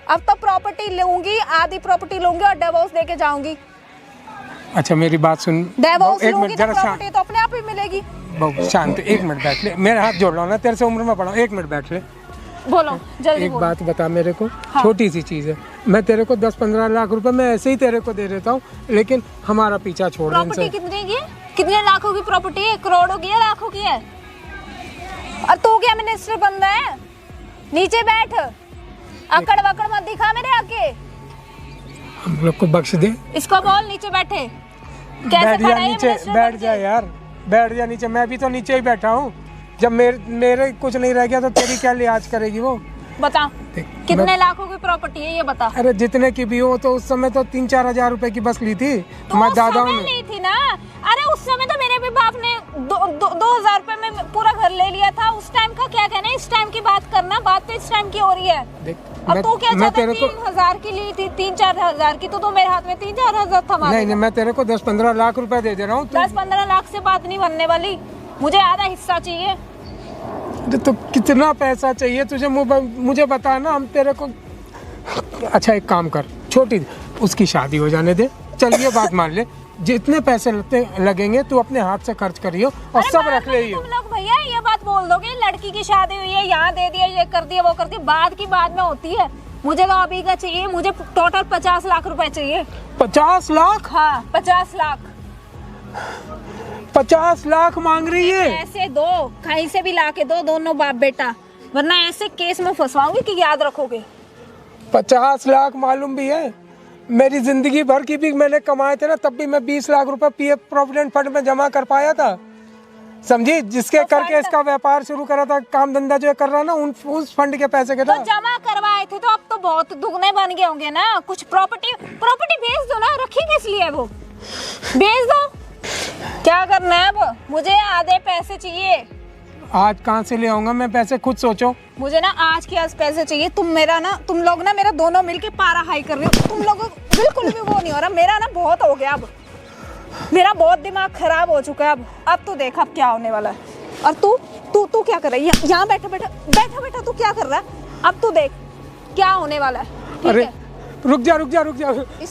अब तो प्रॉपर्टी लूंगी, आधी प्रॉपर्टी लूंगी और डिवोर्स देके जाऊंगी। अच्छा मेरी बात सुन। डिवोर्स एक लूंगी मिनट तो जरा शांत। प्रॉपर्टी तो अपने आप ही मिलेगी। बहू शांत, एक मिनट बैठ ले। मेरे हाथ जोड़ लो ना, तेरे से उम्र में बड़ा हूं। एक मिनट बैठ ले। बोलो जल्दी एक बोलो। बात बता मेरे को। हाँ। छोटी सी चीज है। मैं तेरे को 10-15 लाख रुपए मैं ऐसे ही तेरे को दे देता हूँ, लेकिन हमारा पीछा छोड़ दे प्रॉपर्टी इनसे। कितने की है? कितने लाखों की प्रॉपर्टी है? करोड़ों की है, लाखों की है? और तू क्या मिनिस्टर बन रहा है? नीचे बैठ। अकड़ वकड़ मत दिखा मेरे आके। हम लोग को बख्श दे। इसको बोल नीचे बैठे। कैसे बैठ जा खड़ा है नीचे, मिनिस्टर बैठ बन जा के? यार, बैठ जा नीचे। मैं भी तो नीचे ही बैठा हूँ। जब मेरे कुछ नहीं रह गया तो तेरी क्या लिहाज करेगी वो? बता देख, कितने लाखों की प्रॉपर्टी है ये बता। अरे जितने की भी हो, तो उस समय तो 3-4 हजार रुपए की बस ली थी तो हमारे उस दादाओं समय ने। ली थी ना। अरे उस समय तो मेरे भी बाप ने 2,000 रुपए में पूरा घर ले लिया था। उस टाइम का क्या कहना है? इस टाइम की बात करना। बात तो इस टाइम की हो रही है। देख, अब तू क्या मैं चाहता है? तेरे को 3,000 की ली थी, 3-4 हजार की, तो मेरे हाथ में 3-4 हजार था। नहीं, मैं तेरे को 10-15 लाख रुपए दे रहा हूँ। 10-15 लाख से बात नहीं बनने वाली। मुझे आधा हिस्सा चाहिए। तो कितना पैसा चाहिए तुझे? मुझे बता ना, हम तेरे को। अच्छा एक काम कर, छोटी उसकी शादी हो जाने दे। चल ये बात मान ले, जितने पैसे लगेंगे तू अपने हाथ से खर्च करियो और सब रख ले। तुम लोग भैया ये बात बोल दोगे लड़की की शादी हुई है, यहाँ दे दिया, ये कर दिया, वो कर दिया, बाद की बाद में होती है। मुझे तो अभी का चाहिए। मुझे टोटल 50 लाख रुपए चाहिए। 50 लाख? हाँ 50 लाख। 50 लाख मांग रही है? ऐसे दो, कहीं से भी लाके दो, दोनों बाप बेटा, वरना ऐसे केस में फंसवाऊंगी कि याद रखोगे। 50 लाख मालूम भी है? मेरी जिंदगी भर की भी मैंने कमाए थे ना, तब भी मैं 20 लाख रुपए पीएफ प्रोविडेंट फंड में जमा कर पाया था। समझी? जिसके तो करके इसका व्यापार शुरू करा था, काम धंधा जो कर रहा ना, उस फंड के पैसे के तो था। जमा करवाए थे तो अब तो बहुत दुगने बन गए होंगे ना। कुछ प्रॉपर्टी बेच दो ना, रखेंगे इसलिए वो बेच दो। क्या करना है अब? मुझे आधे पैसे चाहिए। आज कहाँ से ले आऊंगा मैं पैसे? खुद सोचो। मुझे ना आज के आज पैसे चाहिए। तुम लोग ना मेरा दोनों मिलके पारा हाई कर रहे हो। तुम लोगों बिल्कुल भी वो नहीं हो रहा। मेरा ना बहुत हो गया अब। मेरा बहुत दिमाग खराब हो चुका है अब तो देख अब क्या होने वाला है। और तू क्या कर रहा है? यहाँ बैठा तू क्या कर रहा है? अब तू देख क्या होने वाला है। ठीक अरे है? रुक जा।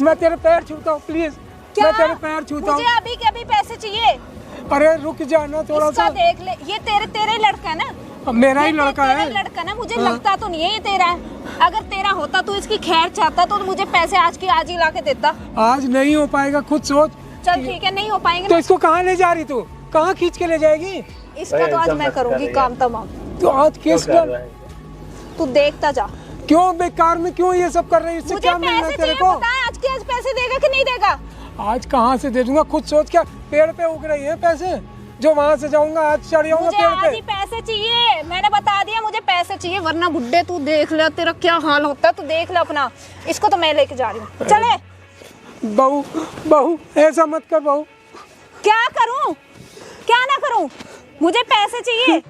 मैं तेरे पैर छूता हूँ प्लीज। मैं तेरे पैर छूता हूँ। मुझे अभी के अभी पैसे चाहिए। अरे रुक जा ना थोड़ा इसका सा। देख ले, ये तेरे लड़का है ना? मेरा ही लड़का है। तेरा लड़का ना? मुझे लगता तो नहीं है ये तेरा है। अगर तेरा होता तो इसकी खैर चाहता तो मुझे पैसे आज ही ला के देता। आज नहीं हो पाएगा, खुद सोच। चल ठीक है, नहीं हो पाएंगे तो ना। इसको कहाँ ले जा रही तू? कहाँ खींच के ले जाएगी? इसका तो आज मैं करूंगी काम तमाम। तो आज केस कर। तू देखता जा। क्यों बेकार में क्यों ये सब कर रही है? इससे मुझे क्या मिलना है पैसे तेरे चाहिए। को? बता आज के आज पैसे देगा कि नहीं देगा? आज कहाँ से दे दूंगा? खुद सोच। क्या पेड़ पे उग रही है पैसे? जो वहाँ से जाऊंगा आज चढ़ जाऊंगा मुझे पेड़ आज ही पे। पैसे चाहिए। मैंने बता दिया मुझे पैसे चाहिए, वरना बुड्ढे तू देख ले तेरा क्या हाल होता है। तू देख ले अपना। इसको तो मैं लेके जा रही हूँ। चले। बहू ऐसा मत कर बहू। क्या करूं? क्या ना करूं? मुझे पैसे चाहिए।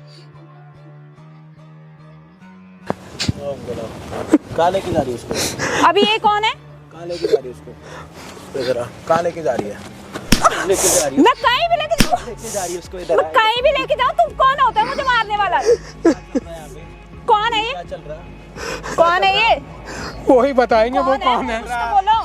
कहाँ लेके जा रही है उसको? अभी ये कौन है? कहाँ लेके जा रही है उसको? कहाँ लेके जा रही है? लेके जा रही है, मैं कहीं भी लेके जाऊँ, लेके जा रही है उसको इधर। मैं कहीं भी लेके जाऊँ। तुम कौन होता है मुझे मारने वाला? कौन है ये? क्या चल रहा है? कौन है ये? वही बताएंगे वो कौन है। कुछ तो बोलो,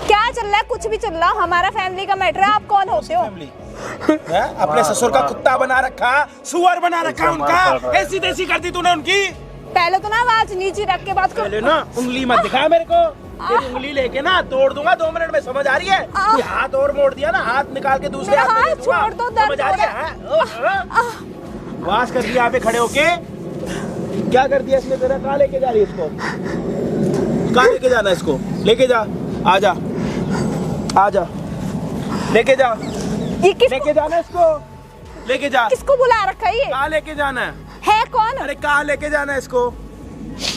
क्या चल रहा है? कुछ भी चल रहा, हमारा फैमिली का मैटर है। आप कौन होते हो? हैं? अपने ससुर का कुत्ता बना रखा, सुअर बना रखा उनका, ऐसी तैसी कर दी तूने उनकी। पहले तो ना आवाज नीचे रख के बात पहले करो। ना उंगली मत दिखा मेरे को, तेरी उंगली लेके ना तोड़ दूंगा 2 मिनट में, समझ आ रही है? ये हाथ और मोड़ दिया ना, हाथ निकाल के दूसरे मेरा हाथ में हाथ दे दूंगा। छोड़ दो, दर्द समझ आ हो रही है? वास कर दिया यहाँ पे खड़े होके। क्या कर दिया इसने तेरा? कहाँ लेके जा रही है इसको? कहाँ लेके जाना है इसको? लेके जा, आजा आजा, लेके जा, ये किसको, लेके जाना है इसको, लेके जा। किसको बुला रखा है ये? कहाँ लेके जाना है कौन? अरे कहाँ लेके जाना है इसको?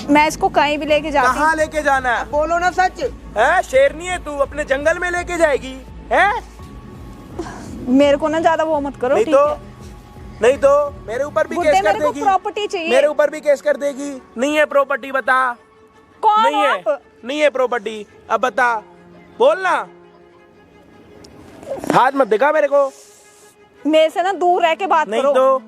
मैं इसको कहीं भी लेके जाती हूँ। कहाँ लेके जाना है? बोलो ना सच। है शेरनी है तू, अपने जंगल में लेके जाएगी है? मेरे को ना ज्यादा वो मत करो, नहीं ठीक तो, है? नहीं तो मेरे ऊपर भी बुड्ढे, केस कर मेरे को देगी। प्रॉपर्टी चाहिए। मेरे ऊपर भी केस कर देगी। नहीं है प्रॉपर्टी, बता। कौन नहीं हो है, आप? नहीं है प्रॉपर्टी, अब बता, बोलना। हाथ मत दिखा मेरे को, मेरे से ना दूर रह के बात नहीं करो। तो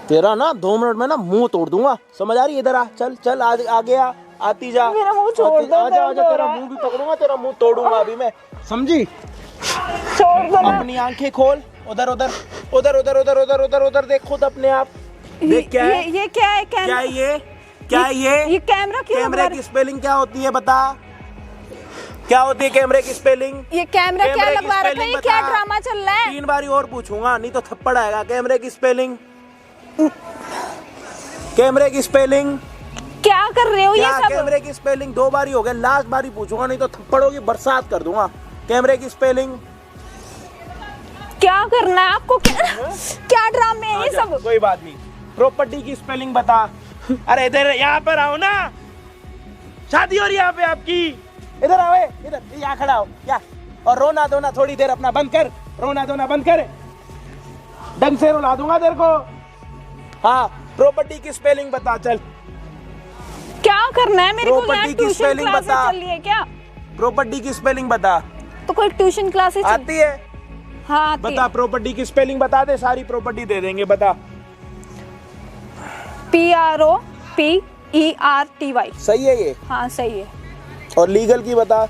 तेरा ना 2 मिनट में ना मुंह तोड़ दूंगा, समझ आ रही है? इधर आ, चल चल, आगे आ, आती जा। मेरा मुंह छोड़ दो, आजा दर्द आजा, हो तेरा रहा है। मुंह भी पकड़ूंगा, तेरा मुंह तोड़ूंगा अभी मैं, समझी? छोड़ दो ना। अपनी आंखें खोल, उधर उधर उधर उधर उधर उधर उधर उधर देख खुद अपने आप, देख क्या है? ये क्या है? क्या है ये? क्या है ये कैमरा क्यों? कैमरे की स्पेलिंग क्या होती है बता? क्या होती है कैमरे की स्पेलिंग? ये कैमरा क्या कैमरे की लगवा रखा है? स्पेलिंग ये क्या बता। ड्रामा चल रहा है? 3 बारी और पूछूंगा, नहीं तो थप्पड़ आएगा। कैमरे की स्पेलिंग, कैमरे की स्पेलिंग क्या कर रहे हो ये क्या? सब? कैमरे की स्पेलिंग 2 बारी हो गया, लास्ट बारी पूछूंगा, नहीं तो थप्पड़ों की बरसात कर दूंगा। कैमरे की स्पेलिंग क्या करना है आपको? क्या ड्रामे है ये आजा, सब? कोई बात नहीं। प्रॉपर्टी की स्पेलिंग बता। अरे इधर यहाँ पर आओ ना, शादी हो रही है यहाँ पे आपकी। इधर आओ, इधर यहाँ खड़ा हो या, और रोना धोना थोड़ी देर अपना बंद कर, रोना धोना बंद कर, ढंग से रुला दूंगा तेरे को। हाँ, प्रॉपर्टी की स्पेलिंग बता चल। क्या करना है मेरे को? प्रॉपर्टी की ट्यूशन स्पेलिंग क्लासेस बता। चल रही है क्या? प्रॉपर्टी की स्पेलिंग बता। तो कोई ट्यूशन क्लासेस आती है? हाँ आती बता, है। प्रॉपर्टी की स्पेलिंग बता दे, सारी प्रॉपर्टी दे देंगे, बता। PROPERTY। सही है ये? हाँ सही है। और लीगल की बता।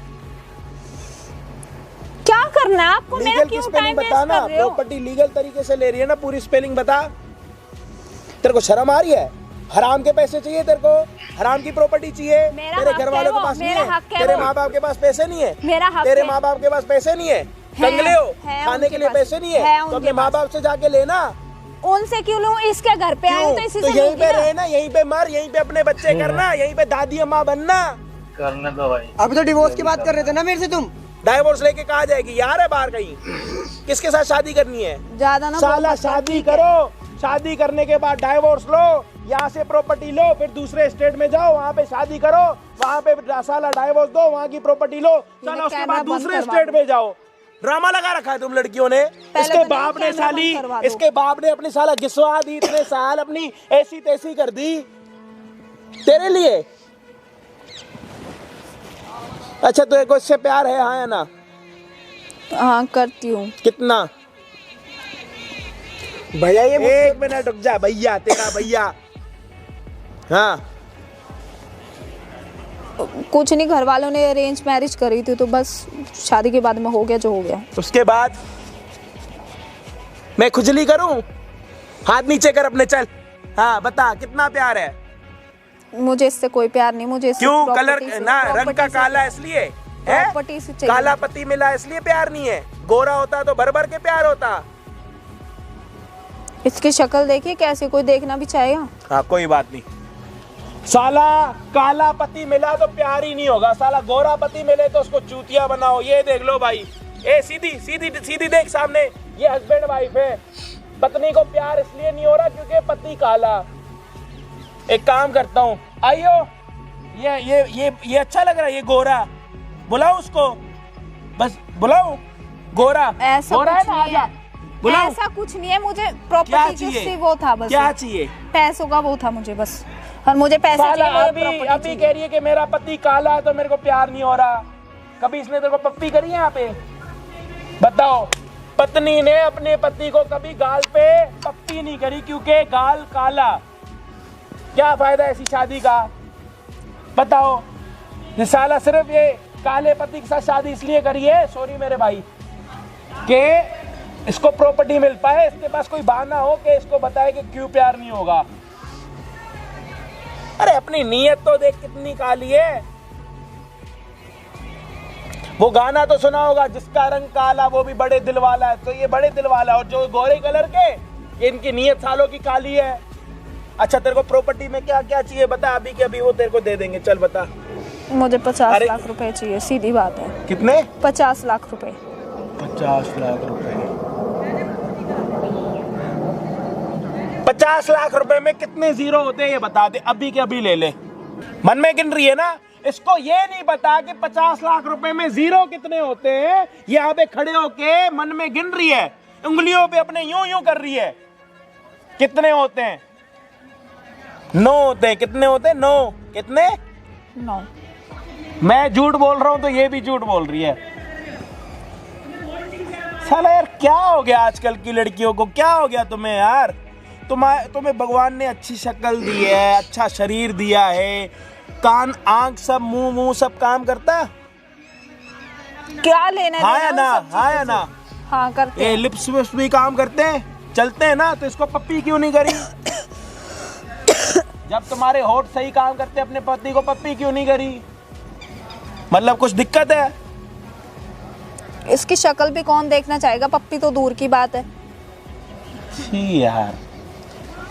क्या करना है आपको? मेरा लीगल की क्यों स्पेलिंग टाइम वेस्ट बता ना, कर रहे हो? प्रॉपर्टी लीगल तरीके से ले रही है ना, पूरी स्पेलिंग बता। तेरे को शर्म आ रही है? हराम के पैसे चाहिए तेरे को? हराम की प्रॉपर्टी चाहिए? मेरा तेरे हक घर है वालों वो, के पास नहीं मेरा है? हक है तेरे वो। माँ बाप के पास पैसे नहीं है? मेरा हक तेरे है। माँ बाप के पास पैसे नहीं है? कंगले हो, है खाने के उनके लिए पास। पैसे नहीं है है? तो उनके अपने माँ पास। बाप से जाके लेना। उनसे क्यों लूं? इसके घर पे आए क्यों? तो इसी तो से यहीं लूंगी पे ना। रहे ना, यहीं पे मर, यहीं पे अपने बच्चे करना, यहीं पे दादी अम्मा बनना। करने दो भाई। अभी तो डिवोर्स की बात कर रहे थे ना मेरे से तुम। डाइवोर्स लेके कहाँ जाएगी यार? है बाहर कहीं? किसके साथ शादी करनी है? ज्यादा ना साला बोलो, शादी ठीक है। करो, शादी करने के बाद डाइवोर्स लो, यहाँ से प्रॉपर्टी लो, फिर दूसरे स्टेट में जाओ, वहाँ पे शादी करो, वहाँ पे साला डाइवोर्स दो, वहाँ की प्रॉपर्टी लो, चलो उसके कैमरा बाद बंद दूसरे करवा स्टेट दो। में जाओ। ड्रामा लगा रखा है तुम लड़कियों ने। इसके तो नहीं, बाप ने कैमरा साली, बंद करवा दो। इसके बाप ने अपनी साला घिसवा दी, इतने साल अपनी ऐसी तैसी कर दी तेरे लिए। अच्छा तो को इससे प्यार है, हाँ या ना? हाँ करती हूँ। कितना? भैया ये 1 मिनट रुक जा भैया, तेरा भैया। हाँ, कुछ नहीं, घर वालों ने अरेंज मैरिज करी थी तो बस शादी के बाद में हो गया जो हो गया। उसके बाद मैं खुजली करूं? हाथ नीचे कर अपने, चल। हाँ बता, कितना प्यार है? मुझे इससे कोई प्यार नहीं, मुझे इससे क्यों? property कलर से- ना, रंग का property से- काला इसलिए है? property से चाहिए। काला पति मिला इसलिए प्यार नहीं है? गोरा होता तो भर भर के प्यार होता। इसकी शक्ल देखिए कैसे, कोई देखना भी चाहेगा? हाँ कोई बात नहीं। साला काला पति मिला तो प्यार ही नहीं होगा, साला गोरा पति मिले तो उसको चूतिया बनाओ। ये देख लो भाई, ए सीधी सीधी सीधी देख सामने, ये हस्बैंड वाइफ है। पत्नी को प्यार इसलिए नहीं हो रहा क्योंकि पति काला। एक काम करता हूँ, आइयो, ये अच्छा लग रहा है, ये गोरा, बुलाओ उसको, बस बुलाओ। गोरा ऐसा गोरा कुछ है ना, नहीं है, आजा, बुलाओ। ऐसा कुछ नहीं है। मुझे क्या प्रॉपर्टी चाहिए? से वो था बस, क्या चाहिए? पैसों का वो था मुझे बस, और मुझे पैसे साला चाहिए, अभी property अभी चाहिए। कह रही है कि मेरा पति काला है तो मेरे को प्यार नहीं हो रहा। कभी इसने तेरे को पप्पी करी है यहाँ पे? बताओ, पत्नी ने अपने पति को कभी गाल पे पप्पी नहीं करी क्योंकि गाल काला। क्या फायदा ऐसी शादी का? बताओ, ये साला सिर्फ ये काले पति के साथ शादी इसलिए करी है, सॉरी मेरे भाई, कि इसको प्रॉपर्टी मिल पाए, इसके पास कोई बहाना हो कि इसको बताए कि क्यों प्यार नहीं होगा। अरे अपनी नीयत तो देख कितनी काली है। वो गाना तो सुना होगा, जिसका रंग काला वो भी बड़े दिल वाला है। तो ये बड़े दिल वाला है, और जो गोरे कलर के, ये इनकी नीयत सालों की काली है। अच्छा, तेरे को प्रॉपर्टी में क्या क्या चाहिए बता, अभी के अभी वो तेरे को दे देंगे। चल बता। मुझे 50 लाख रुपए चाहिए, सीधी बात है। कितने? 50 लाख रुपए। 50 लाख रुपए। 50 लाख रुपए में कितने जीरो होते हैं ये बता दे, अभी के अभी ले ले। मन में गिन रही है ना? इसको ये नहीं पता कि 50 लाख रुपए में जीरो कितने होते हैं। ये यहाँ पे खड़े होके मन में गिन रही है, उंगलियों पे अपने यूं यूं कर रही है। कितने होते हैं? 9 होते हैं। कितने होते हैं? 9। कितने? 9। मैं झूठ बोल रहा हूं तो ये भी झूठ बोल रही है। साला यार क्या हो गया आजकल की लड़कियों को? क्या हो गया तुम्हें यार? तुम्हें भगवान ने अच्छी शक्ल दी है, अच्छा शरीर दिया है, कान आंख सब मुंह सब काम करता। क्या लेना हाँ देना या उन ना? सब हाँ या चीज़ों ना? से? हाँ करते ये हैं। लिप्स विप्स भी काम करते हैं, चलते हैं ना? तो इसको पप्पी क्यों नहीं करी? जब तुम्हारे होठ सही काम करते, अपने पति को पप्पी क्यों नहीं करी? मतलब कुछ दिक्कत है? इसकी शक्ल भी कौन देखना चाहेगा, पप्पी तो दूर की बात है। छी यार,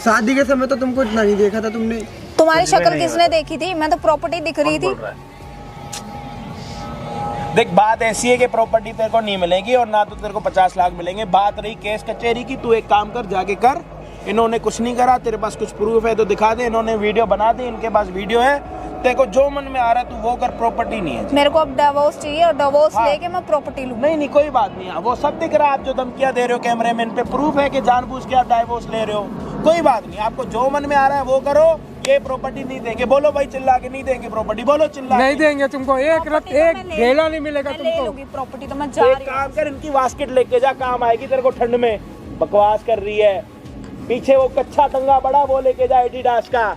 शादी के समय तो तुमको इतना नहीं देखा था तुमने। तुम्हारी शक्ल किसने देखी थी? मैं तो प्रॉपर्टी दिख रही थी। देख बात ऐसी है कि प्रॉपर्टी तेरे को नहीं मिलेगी और ना तो तेरे को 50 लाख मिलेंगे। बात रही केस कचहरी की, तू एक काम कर, जाके कर। इन्होंने कुछ नहीं करा, तेरे पास कुछ प्रूफ है तो दिखा दे। इन्होंने वीडियो बना दी, इनके पास वीडियो है। तेरे को जो मन में आ रहा है तू वो कर, प्रॉपर्टी नहीं है। मेरे को अब डिवोर्स चाहिए और डिवोर्स हाँ। लेके मैं प्रॉपर्टी लूँ। नहीं कोई बात नहीं है, वो सब दिख रहा है। आप जो धमकियां दे रहे हो कैमरे में, इन पे प्रूफ है कि जानबूझ के आप डाइवोर्स ले रहे हो। कोई बात नहीं, आपको जो मन में आ रहा है वो करो। ये प्रॉपर्टी नहीं देंगे, बोलो भाई चिल्ला के, नहीं देंगे प्रॉपर्टी, बोलो चिल्ला नहीं के। देंगे तुमको, एक रत एक ढेला नहीं मिलेगा मैं ले तुमको। लूंगी प्रॉपर्टी, तो मैं जा एक रही हूँ। काम कर, इनकी बास्केट लेके जा, काम आएगी तेरे को ठंड में। बकवास कर रही है, पीछे वो कच्चा टंगा बड़ा वो लेके जा, एडिडास का।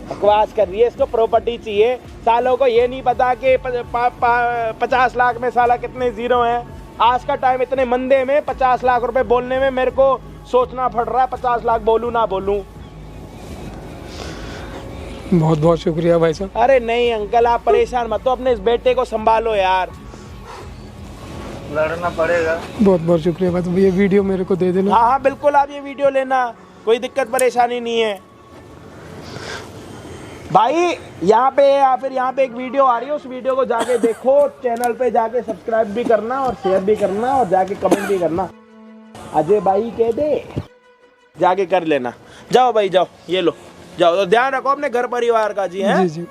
बकवास कर रही है, इसको प्रॉपर्टी चाहिए। सालों को ये नहीं पता कि 50 लाख में साला कितने जीरो हैं। आज का टाइम इतने मंदे में 50 लाख रुपए बोलने में मेरे को सोचना पड़ रहा है, 50 लाख बोलूं ना बोलूं। बहुत बहुत शुक्रिया भाई साहब। अरे नहीं अंकल, आप परेशान मत हो, अपने इस बेटे को संभालो यार। लड़ना पड़ेगा। बहुत बहुत शुक्रिया भाई साहब, ये वीडियो मेरे को दे देना। हाँ हाँ बिल्कुल, आप ये वीडियो लेना, कोई दिक्कत परेशानी नहीं है भाई। यहाँ पे या फिर यहाँ पे एक वीडियो आ रही है, उस वीडियो को जाके देखो, चैनल पे जाके सब्सक्राइब भी करना और शेयर भी करना और जाके कमेंट भी करना। अजय भाई कह दे, जाके कर लेना। जाओ भाई जाओ, ये लो जाओ। तो ध्यान रखो अपने घर परिवार का जी। हैं जी जी।